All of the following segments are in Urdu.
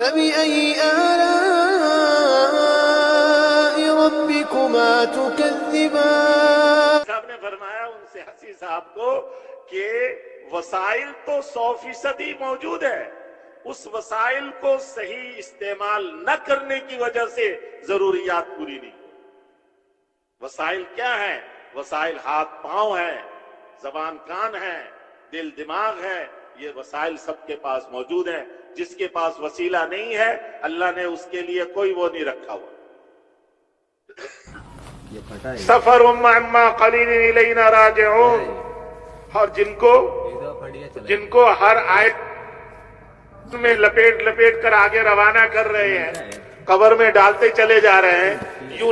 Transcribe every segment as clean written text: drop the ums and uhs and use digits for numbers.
فبأي آلاء ربكما تكذبان. صاحب نے فرمایا ان سے حسی صاحب کو کہ وسائل تو 100% موجود ہے، اس وسائل کو صحیح استعمال نہ کرنے کی وجہ سے ضروریات پوری نہیں. وسائل کیا ہیں؟ وسائل ہاتھ پاؤں ہیں، زبان کان ہے، دل دماغ ہے. یہ وسائل سب کے پاس موجود ہیں. جس کے پاس وسیلہ نہیں ہے اللہ نے اس کے لیے کوئی وہ نہیں رکھا ہوا. سفر مما قلیل الینا راجعون. اور جن کو ہر آیت میں لپیٹ کر آگے روانہ کر رہے ہیں، قبر میں ڈالتے چلے جا رہے ہیں، یوں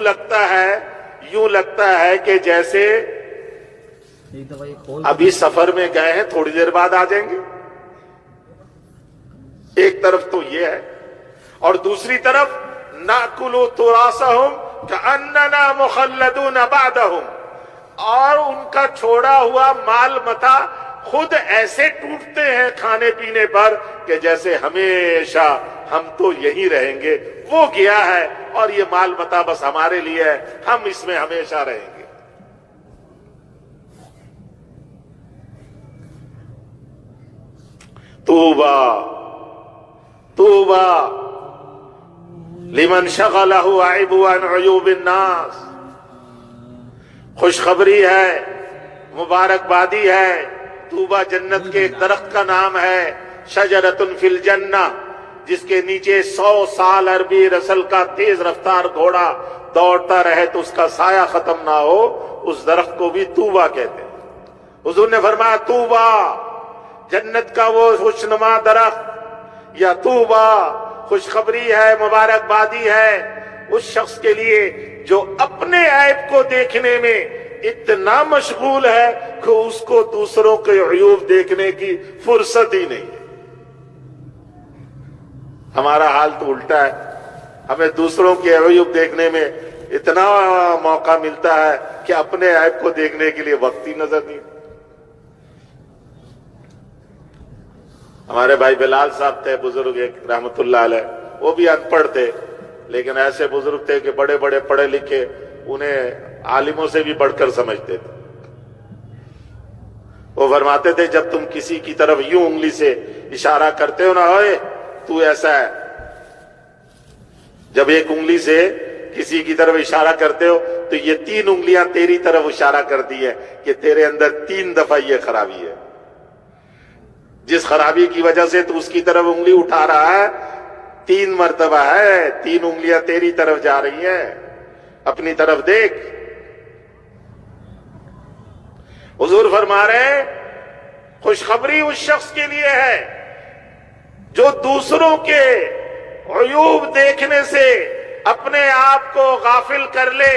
لگتا ہے کہ جیسے ابھی سفر میں گئے ہیں، تھوڑی دیر بعد آ جائیں گے. ایک طرف تو یہ ہے، اور دوسری طرف ناکلو تراثہم کأننا مخلدون بعدہم. اور ان کا چھوڑا ہوا مال متا خود ایسے ٹوٹتے ہیں کھانے پینے پر کہ جیسے ہمیشہ ہم تو یہی رہیں گے. وہ گیا ہے اور یہ مال متا بس ہمارے لیے ہے، ہم اس میں ہمیشہ رہیں گے. توبہ لمن شغلہ عیب عن عیوب الناس. خوشخبری ہے، مبارکبادی ہے. طوبہ جنت کے ایک درخت کا نام ہے، شجرۃ فی الجنہ، جس کے نیچے 100 سال عربی رسل کا تیز رفتار گھوڑا دوڑتا رہے تو اس کا سایہ ختم نہ ہو. اس درخت کو بھی طوبہ کہتے ہیں. حضور نے فرمایا طوبہ جنت کا وہ خوشنما درخت، یا طوبہ خوشخبری ہے، مبارکبادی ہے اس شخص کے لیے جو اپنے عیب کو دیکھنے میں اتنا مشغول ہے کہ اس کو دوسروں کے عیوب دیکھنے کی فرصت ہی نہیں ہے. ہمارا حال تو الٹا ہے، ہمیں دوسروں کے عیوب دیکھنے میں اتنا موقع ملتا ہے کہ اپنے عیب کو دیکھنے کے لیے وقت ہی نظر نہیں. ہمارے بھائی بلال صاحب تھے بزرگ ایک رحمت اللہ علیہ، وہ بھی ان پڑھ تھے لیکن ایسے بزرگ تھے کہ بڑے بڑے پڑھے لکھے انہیں عالموں سے بھی بڑھ کر سمجھتے تھے. وہ فرماتے تھے جب تم کسی کی طرف یوں انگلی سے اشارہ کرتے ہو نا، اوئے تو ایسا ہے. جب ایک انگلی سے کسی کی طرف اشارہ کرتے ہو تو یہ 3 انگلیاں تیری طرف اشارہ کرتی ہے کہ تیرے اندر 3 دفعہ یہ خرابی ہے. جس خرابی کی وجہ سے تو اس کی طرف انگلی اٹھا رہا ہے 3 مرتبہ ہے، 3 انگلیاں تیری طرف جا رہی ہیں. اپنی طرف دیکھ. حضور فرما رہے ہیں خوشخبری اس شخص کے لیے ہے جو دوسروں کے عیوب دیکھنے سے اپنے آپ کو غافل کر لے،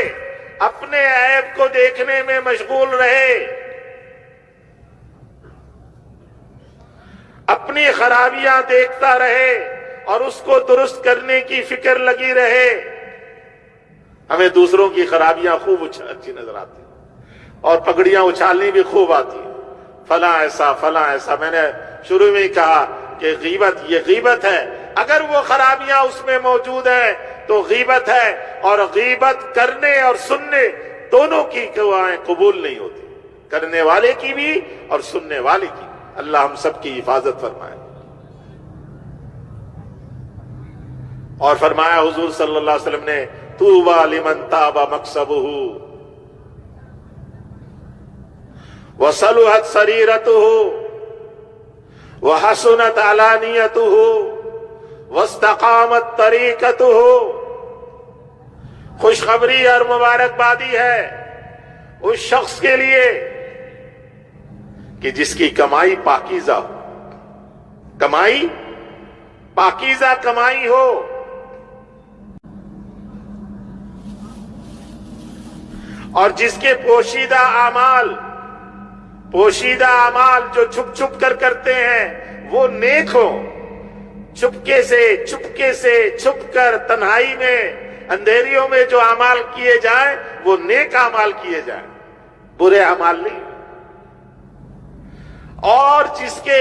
اپنے عیب کو دیکھنے میں مشغول رہے، اپنی خرابیاں دیکھتا رہے اور اس کو درست کرنے کی فکر لگی رہے. ہمیں دوسروں کی خرابیاں خوب اچھی نظر آتی اور پگڑیاں اچھالنی بھی خوب آتی. فلاں ایسا فلاں ایسا. میں نے شروع میں ہی کہا کہ غیبت یہ غیبت ہے. اگر وہ خرابیاں اس میں موجود ہیں تو غیبت ہے، اور غیبت کرنے اور سننے دونوں کی دعائیں قبول نہیں ہوتی، کرنے والے کی بھی اور سننے والے کی. اللہ ہم سب کی حفاظت فرمائے. اور فرمایا حضور صلی اللہ علیہ وسلم نے طوبى لمن تاب مكسبه وصلحت سريرته وحسنت علانيته واستقامت طريقته. خوشخبری اور مبارکبادی ہے اس شخص کے لیے کہ جس کی کمائی پاکیزہ ہو، کمائی پاکیزہ کمائی ہو، اور جس کے پوشیدہ اعمال جو چھپ چھپ کر کرتے ہیں وہ نیک ہو. چپکے سے چھپ کر تنہائی میں اندھیریوں میں جو اعمال کیے جائیں وہ نیک اعمال کیے جائیں، برے اعمال نہیں. اور جس کے